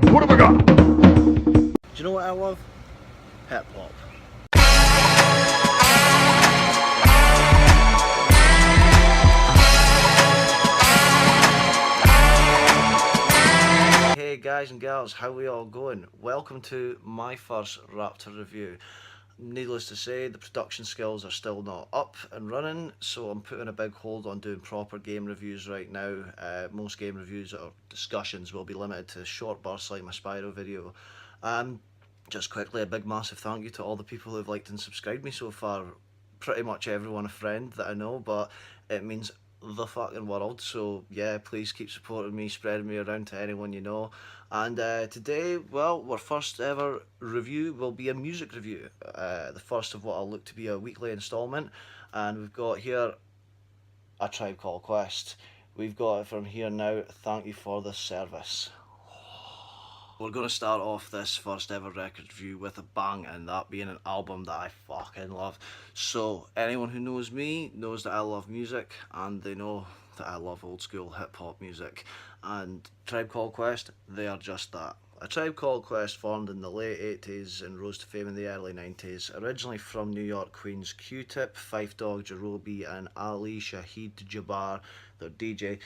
What have I got? Do you know what I love? Hip hop. Hey guys and girls, how we all going? Welcome to my first Raptor review. Needless to say, the production skills are still not up and running, so I'm putting a big hold on doing proper game reviews right now. Most game reviews or discussions will be limited to short bursts like my Spyro video. Just quickly, a big massive thank you to all the people who've liked and subscribed me so far. Pretty much everyone a friend that I know, but it means the fucking world. So yeah, please keep supporting me, spreading me around to anyone you know. And today, well, our first ever review will be a music review. The first of what will look to be a weekly instalment. And we've got here A Tribe Called Quest. We've got it from here now. Thank you for the service. We're going to start off this first ever record review with a bang, and that being an album that I fucking love. So anyone who knows me knows that I love music, and they know that I love old school hip hop music. And Tribe Called Quest, they are just that. A Tribe Called Quest formed in the late 80s and rose to fame in the early 90s. Originally from New York, Queens, Q-Tip, Phife Dawg, Jarobi and Ali Shaheed Jabbar, their DJ,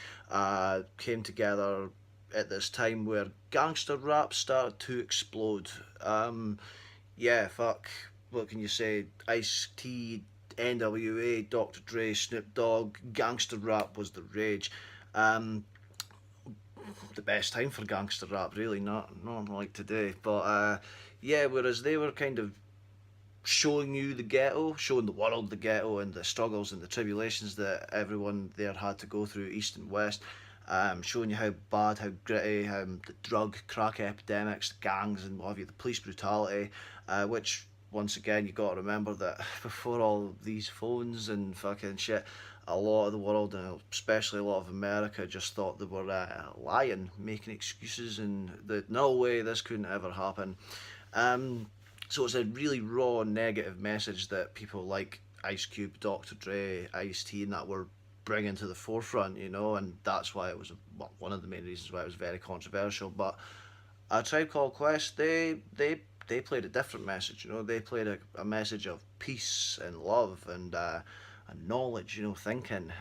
came together at this time where gangster rap started to explode. Yeah, fuck, what can you say? Ice-T, NWA, Dr. Dre, Snoop Dogg, gangster rap was the rage. The best time for gangster rap, really, not like today. But yeah, whereas they were kind of showing you the ghetto, showing the world the ghetto and the struggles and the tribulations that everyone there had to go through, east and west. Showing you how bad, how gritty, the drug, crack epidemics, the gangs and what have you, the police brutality, which once again you got to remember that before all these phones and fucking shit, a lot of the world and especially a lot of America just thought they were lying, making excuses, and that no way this couldn't ever happen. So it's a really raw negative message that people like Ice Cube, Dr. Dre, Ice-T and that were bringing to the forefront, you know, and that's why it was one of the main reasons why it was very controversial. But A Tribe Called Quest, they played a different message, you know. They played a message of peace and love and knowledge, you know, thinking.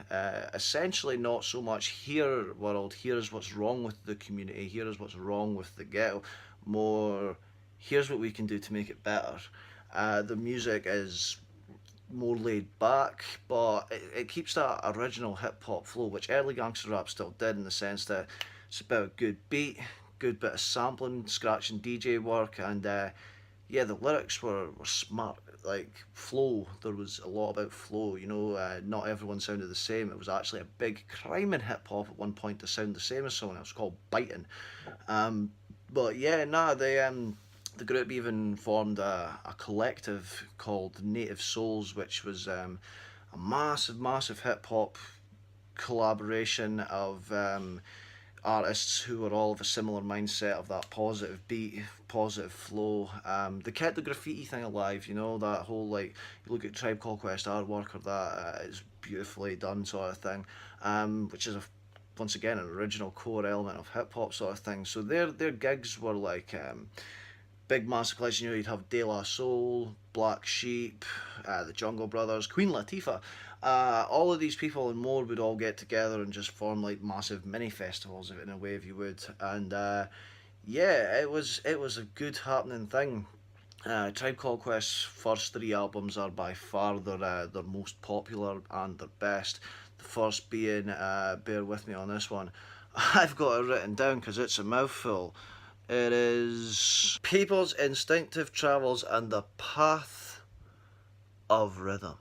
Essentially, not so much here, world, here's what's wrong with the community, here's what's wrong with the ghetto. More, here's what we can do to make it better. The music is more laid back, but it keeps that original hip hop flow, which early gangster rap still did, in the sense that it's about a good beat, good bit of sampling, scratching DJ work, and yeah, the lyrics were smart, like flow. There was a lot about flow, you know. Not everyone sounded the same. It was actually a big crime in hip hop at one point to sound the same as someone else, called biting. But yeah, nah, the group even formed a collective called Native Souls, which was a massive hip hop collaboration of artists who were all of a similar mindset of that positive beat, positive flow. They kept the graffiti thing alive, you know, that whole, like, you look at Tribe Called Quest artwork, or that is beautifully done sort of thing, which is once again an original core element of hip hop sort of thing. So their gigs were like big massive collection. You know, you'd have De La Soul, Black Sheep, the Jungle Brothers, Queen Latifah. All of these people and more would all get together and just form like massive mini festivals, in a way, if you would. And yeah, it was a good happening thing. Tribe Called Quest's first three albums are by far their most popular and their best. The first being, bear with me on this one, I've got it written down because it's a mouthful. It is People's Instinctive Travels and the Path of Rhythm.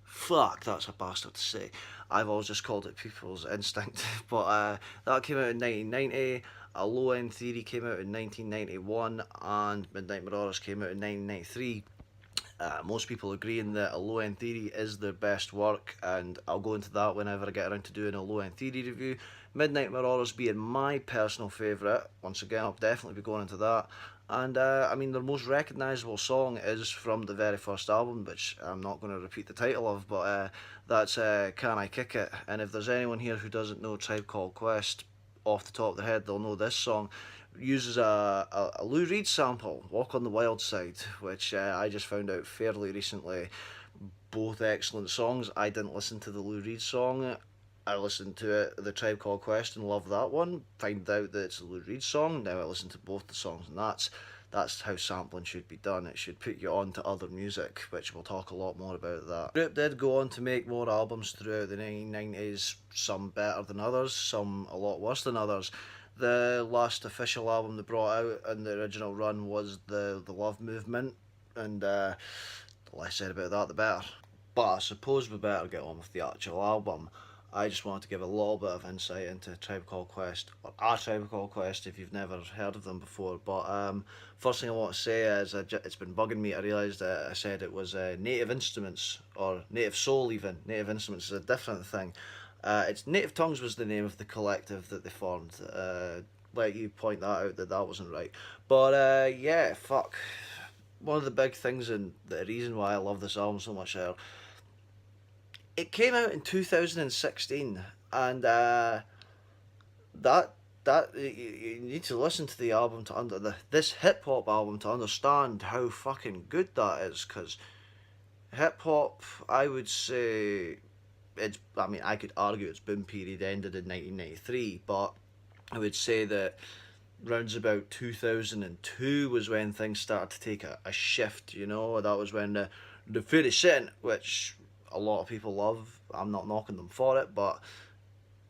Fuck, that's a bastard to say. I've always just called it People's Instinctive, but that came out in 1990. A Low End Theory came out in 1991, and Midnight Marauders came out in 1993. Most people agreeing that A Low End Theory is their best work, and I'll go into that whenever I get around to doing a Low End Theory review. Midnight Marauders being my personal favourite. Once again, I'll definitely be going into that. And I mean, their most recognisable song is from the very first album, which I'm not going to repeat the title of, but that's Can I Kick It? And if there's anyone here who doesn't know Tribe Called Quest off the top of their head, they'll know this song, uses a Lou Reed sample, Walk on the Wild Side, which I just found out fairly recently. Both excellent songs. I didn't listen to the Lou Reed song. I listened to it, The Tribe Called Quest, and love that one. Find out that it's a Lou Reed song. Now I listen to both the songs, and that's how sampling should be done. It should put you on to other music, which we'll talk a lot more about that. The group did go on to make more albums throughout the 1990s, some better than others, some a lot worse than others. The last official album they brought out in the original run was the Love Movement, and the less said about that, the better. But I suppose we better get on with the actual album. I just wanted to give a little bit of insight into Tribe Called Quest, or A Tribe Called Quest if you've never heard of them before. But first thing I want to say is it's been bugging me. I realised that I said it was Native Instruments, or Native Soul even. Native Instruments is a different thing. It's Native Tongues was the name of the collective that they formed. Let you point that out that wasn't right. But yeah, fuck. One of the big things and the reason why I love this album so much it came out in 2016, and that you need to listen to the album to this hip hop album to understand how fucking good that is. Because hip hop, I would say, I could argue its boom period ended in 1993, but I would say that rounds about 2002 was when things started to take a shift. That was when the 50 Cent, which a lot of people love, I'm not knocking them for it, but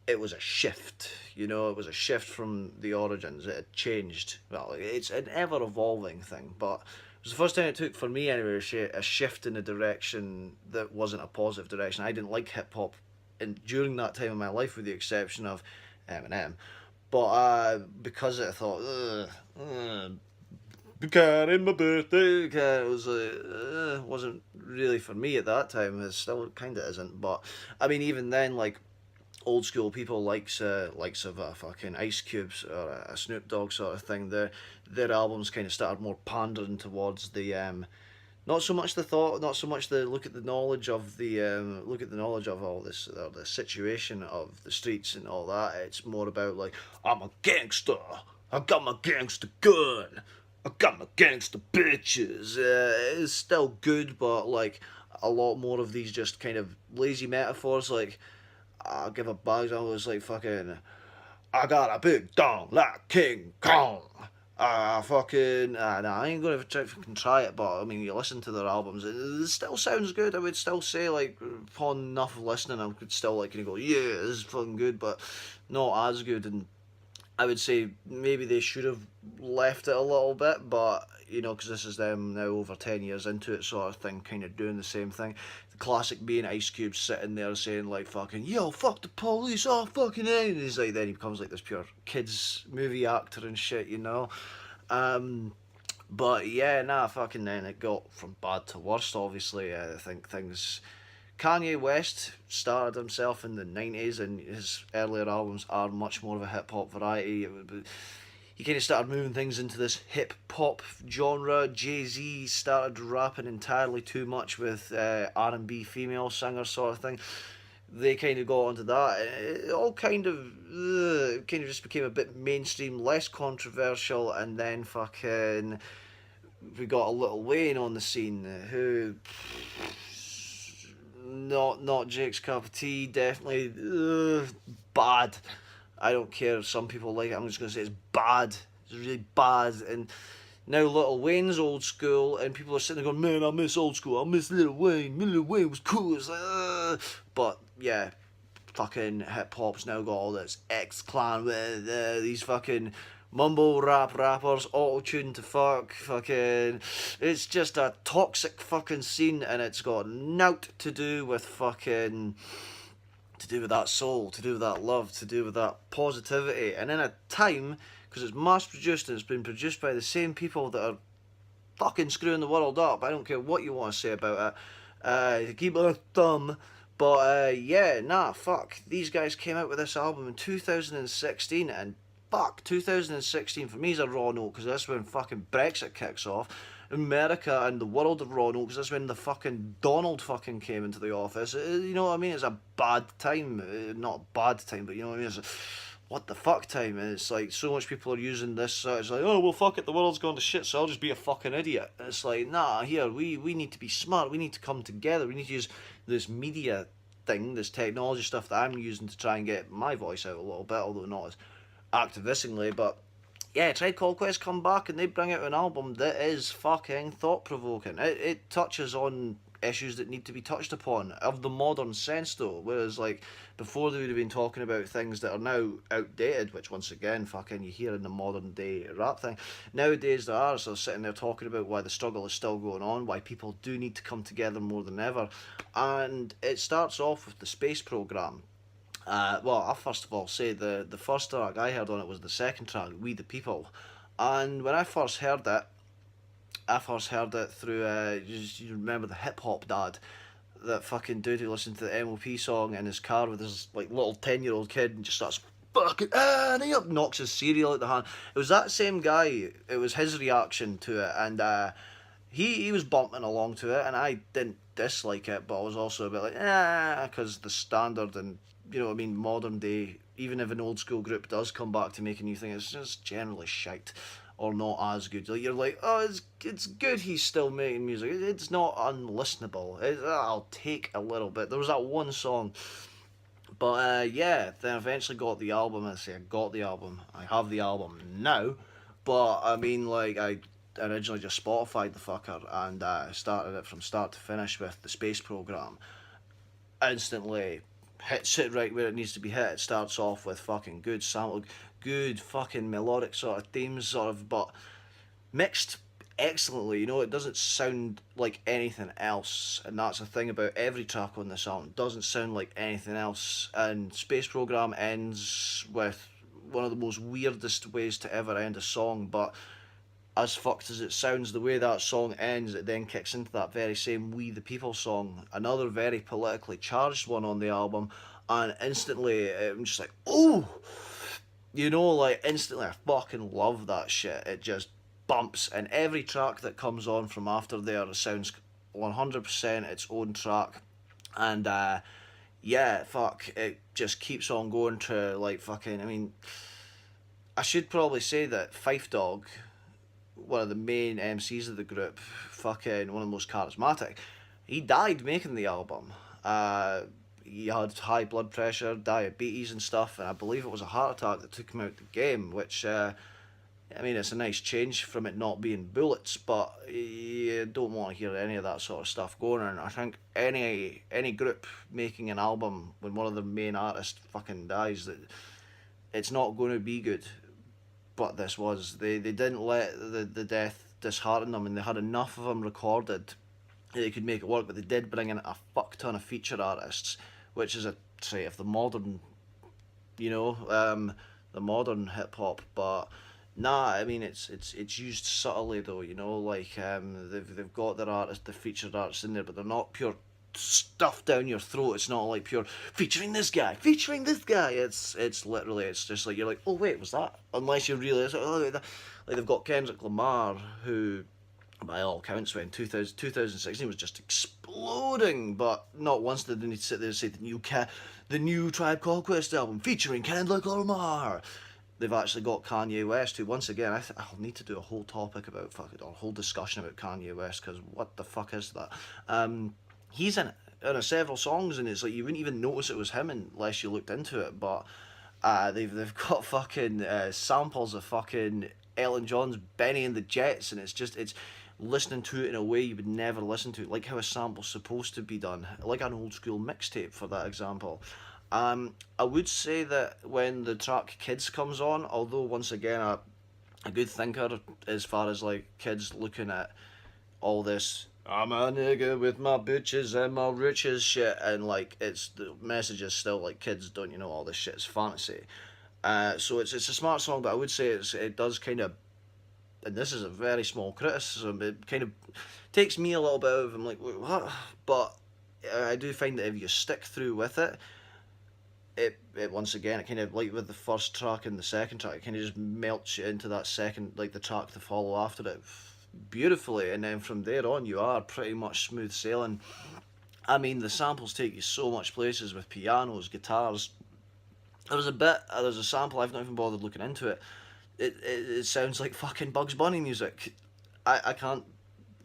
it was a shift. It was a shift from the origins. It had changed. Well, it's an ever evolving thing, but it was the first time it took for me anyway a shift in a direction that wasn't a positive direction. I didn't like hip hop during that time of my life, with the exception of Eminem. But because I thought, in my birthday, it was wasn't really for me at that time. It still kind of isn't. But I mean, even then, like old school people likes of a fucking Ice Cubes or a Snoop Dogg sort of thing. Their albums kind of started more pandering towards the not so much the thought, not so much the look at the knowledge of all this, the situation of the streets and all that. It's more about like, I'm a gangster, I got my gangster gun, I got my gangster bitches. It's still good, but like a lot more of these just kind of lazy metaphors. Like, I'll give a bad example. It's like fucking, I got a big dong like King Kong. I ain't gonna try it, but I mean, you listen to their albums, it still sounds good. I would still say, like, upon enough listening, I could still, like, go, yeah, this is fucking good, but not as good. And I would say maybe they should have left it a little bit, but, because this is them now over 10 years into it, sort of thing, kind of doing the same thing. The classic being Ice Cube sitting there saying, like, fucking, yo, fuck the police, oh, fucking A. And he's like, then he becomes like this pure kids movie actor and shit, But yeah, fucking then it got from bad to worst, obviously. I think things. Kanye West started himself in the 90s, and his earlier albums are much more of a hip hop variety. He kind of started moving things into this hip hop genre. Jay-Z started rapping entirely too much with R&B female singer sort of thing. They kind of got onto that. It all kind of just became a bit mainstream, less controversial, and then fucking we got a Lil Wayne on the scene, who not Jake's cup of tea. Definitely bad. I don't care if some people like it. I'm just gonna say it's bad. It's really bad. And now Lil Wayne's old school, and people are sitting there going, man, I miss old school. I miss Lil Wayne. Lil Wayne was cool. It's like, but yeah, fucking hip hop's now got all this X-Clan with these fucking mumble rap rappers, auto-tuned to fucking. It's just a toxic fucking scene, and it's got nought to do with fucking. To do with that soul, to do with that love, to do with that positivity. And in a time, because it's mass produced and it's been produced by the same people that are fucking screwing the world up. I don't care what you want to say about it. Keep it a thumb. But fuck. These guys came out with this album in 2016, and fuck, 2016 for me is a raw note, because that's when fucking Brexit kicks off. America and the world of raw note, because that's when the fucking Donald fucking came into the office. You know what I mean? It's a bad time. Not a bad time, but you know what I mean? It's what the fuck time. And it's like so much people are using this. It's like, oh well, fuck it, the world's gone to shit, so I'll just be a fucking idiot. And it's like, nah, here we need to be smart. We need to come together. We need to use this media thing, this technology stuff that I'm using to try and get my voice out a little bit, although not as activistically, but yeah, Tribe Called Quest come back and they bring out an album that is fucking thought provoking. It touches on issues that need to be touched upon of the modern sense though, whereas like before they would have been talking about things that are now outdated, which once again fucking you hear in the modern day rap thing. Nowadays there are, so sitting there talking about why the struggle is still going on, why people do need to come together more than ever. And it starts off with the space program. Well, I'll first of all say the first track I heard on it was the second track, We the People. And when I first heard it through, you remember the hip hop dad, that fucking dude who listened to the MOP song in his car with his like little 10-year-old kid and just starts fucking, and he up knocks his cereal out the hand. It was that same guy, it was his reaction to it, and he was bumping along to it, and I didn't dislike it, but I was also a bit like, because the standard and, you know what I mean, modern day, even if an old school group does come back to make a new thing, it's just generally shite or not as good. Like you're like, oh, it's good he's still making music. It's not unlistenable. I'll take a little bit. There was that one song, but yeah, then I eventually got the album. I say I got the album. I have the album now, but I mean, like I originally just Spotified the fucker and started it from start to finish with the space program. Instantly hits it right where it needs to be hit. It starts off with fucking good sample, good fucking melodic sort of themes, sort of, but mixed excellently. You know, it doesn't sound like anything else, and that's the thing about every track on this album. It doesn't sound like anything else. And Space Program ends with one of the most weirdest ways to ever end a song, but as fucked as it sounds, the way that song ends, it then kicks into that very same We the People song, another very politically charged one on the album, and instantly I'm just like, oh, you know, like instantly I fucking love that shit. It just bumps, and every track that comes on from after there sounds 100% its own track, and yeah, fuck, it just keeps on going to like fucking. I mean, I should probably say that Fife Dog, one of the main MCs of the group, fucking one of the most charismatic, he died making the album. He had high blood pressure, diabetes and stuff, and I believe it was a heart attack that took him out the game, which, I mean, it's a nice change from it not being bullets, but you don't want to hear any of that sort of stuff going on. I think any group making an album when one of the main artists fucking dies, that it's not going to be good. But this was, they didn't let the death dishearten them, and they had enough of them recorded that they could make it work, but they did bring in a fuck ton of feature artists, which is a trait of the modern, you know, the modern hip hop. But nah, I mean it's used subtly though, you know, like they've got their artists, the featured artists in there, but they're not pure stuff down your throat. It's not like pure featuring this guy, featuring this guy. It's literally, it's just like you're like, oh wait, was that? Unless you really, it's like, oh, like they've got Kendrick Lamar, who by all accounts when 2016 was just exploding, but not once did they need to sit there and say the new Tribe Called Quest album featuring Kendrick Lamar. They've actually got Kanye West, who once again I'll need to do a whole topic about fucking, or a whole discussion about Kanye West, because what the fuck is that? He's in it in several songs, and it's like you wouldn't even notice it was him unless you looked into it. But they've got fucking samples of fucking Elton John's Benny and the Jets, and it's listening to it in a way you would never listen to it, like how a sample's supposed to be done, like an old school mixtape for that example. I would say that when the track Kids comes on, although once again a good thinker as far as like kids looking at all this I'm a nigga with my bitches and my riches shit, and like it's the message is still like kids don't, you know, all this shit is fantasy. So it's a smart song, but I would say it does kind of, and this is a very small criticism, it kind of takes me a little bit out of, I'm like, what? But I do find that if you stick through with it, it once again, it kind of, like with the first track and the second track, it kind of just melts you into that second, like the track to follow after it beautifully, and then from there on you are pretty much smooth sailing. I mean, the samples take you so much places with pianos, guitars, There was a bit, there's a sample, I've not even bothered looking into it. It sounds like fucking Bugs Bunny music. I can't,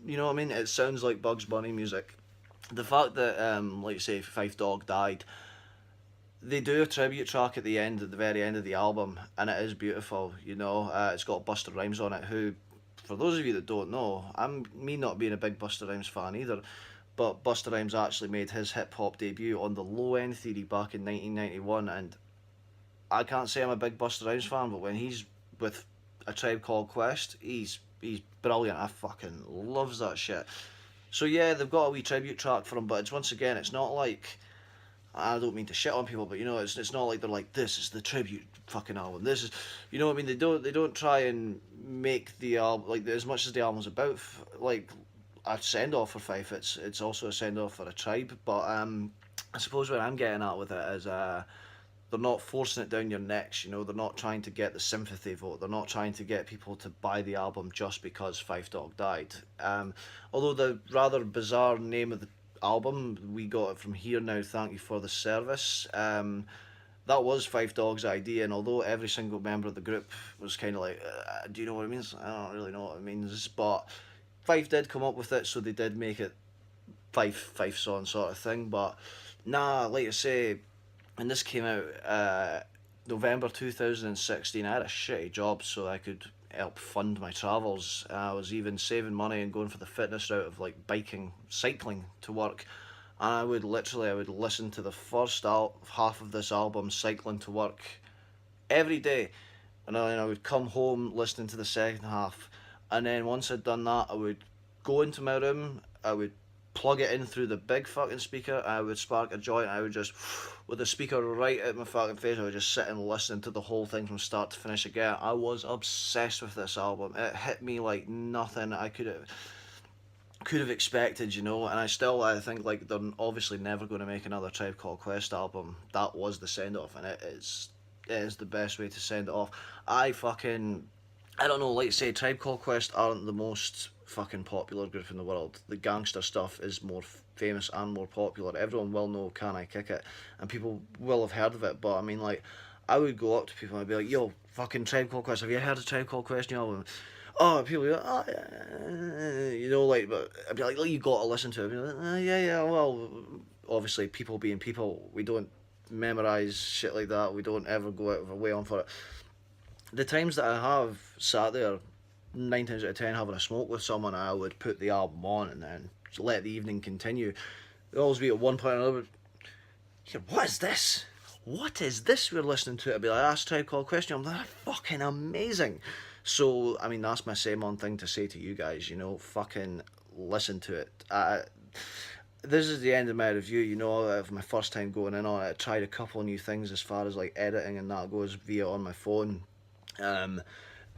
you know what I mean? It sounds like Bugs Bunny music. The fact that, like you say, Fife Dog died, they do a tribute track at the end, at the very end of the album, and it is beautiful. You know, it's got Busta Rhymes on it. Who, for those of you that don't know, I'm me not being a big Busta Rhymes fan either, but Busta Rhymes actually made his hip hop debut on the Low End Theory back in 1991, and I can't say I'm a big Busta Rhymes fan, but when he's with A Tribe Called Quest, he's brilliant. I fucking loves that shit. So yeah, they've got a wee tribute track for him, but it's once again, it's not like, I don't mean to shit on people, but you know, it's not like they're like, this is the tribute fucking album. This is, you know what I mean? They don't try and make the album like, as much as the album's about like a send off for Fife. It's also a send off for A Tribe. But I suppose what I'm getting at with it is they're not forcing it down your necks. You know, they're not trying to get the sympathy vote. They're not trying to get people to buy the album just because Fife Dog died. Although the rather bizarre name of the album, We Got It From Here Now, Thank You For The Service, that was Fife Dog's idea, and although every single member of the group was kind of like, do you know what it means? I don't really know what it means, but Fife did come up with it, so they did make it Fife song sort of thing. But nah, like I say, when this came out, November 2016, I had a shitty job, so I could help fund my travels. I was even saving money and going for the fitness route of like biking, cycling to work. And I would listen to the first half of this album cycling to work every day, and then I would come home listening to the second half, and then once I'd done that, I would go into my room, I would plug it in through the big fucking speaker, I would spark a joint, I would just, with the speaker right at my fucking face, I would just sit and listen to the whole thing from start to finish again. I was obsessed with this album. It hit me like nothing I could have expected, you know, and I think like they're obviously never going to make another Tribe Called Quest album. That was the send off, and it is the best way to send it off. I don't know, like I say, Tribe Called Quest aren't the most fucking popular group in the world. The gangster stuff is more famous and more popular. Everyone will know Can I Kick It, and people will have heard of it. But I mean, like, I would go up to people and I'd be like, yo, fucking Tribe Called Quest, have you heard of Tribe Called Quest new album? Oh, people be like, oh, yeah, you know, like, but I'd be like, you got to listen to it. I'd be like, yeah, well, obviously, people being people, we don't memorise shit like that. We don't ever go out of our way on for it. The times that I have sat there, 9 times out of 10, having a smoke with someone, I would put the album on and then let the evening continue. There'd always be at one point or another, yeah, what is this? What is this we're listening to? I'd be like, that's Tribe Called Quest. I'm like, fucking amazing. So, I mean, that's my same on thing to say to you guys, you know, fucking listen to it. This is the end of my review, you know, of my first time going in on it. I tried a couple of new things as far as like editing and that goes via on my phone.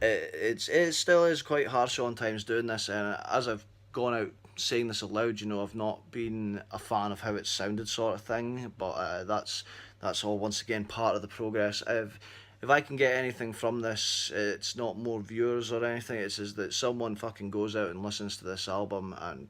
It still is quite harsh on times doing this, and as I've gone out saying this aloud, you know, I've not been a fan of how it sounded sort of thing, but that's all once again part of the progress. If I can get anything from this, it's not more viewers or anything, it's just that someone fucking goes out and listens to this album and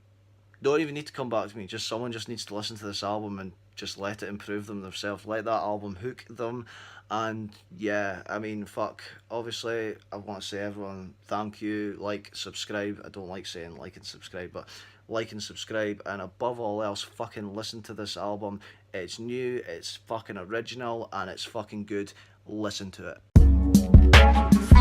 don't even need to come back to me, just someone just needs to listen to this album and just let it improve them themselves, let that album hook them. And yeah, I mean, fuck, obviously I want to say everyone, thank you, like, subscribe. I don't like saying like and subscribe, but like and subscribe, and above all else, fucking listen to this album. It's new, it's fucking original, and it's fucking good. Listen to it.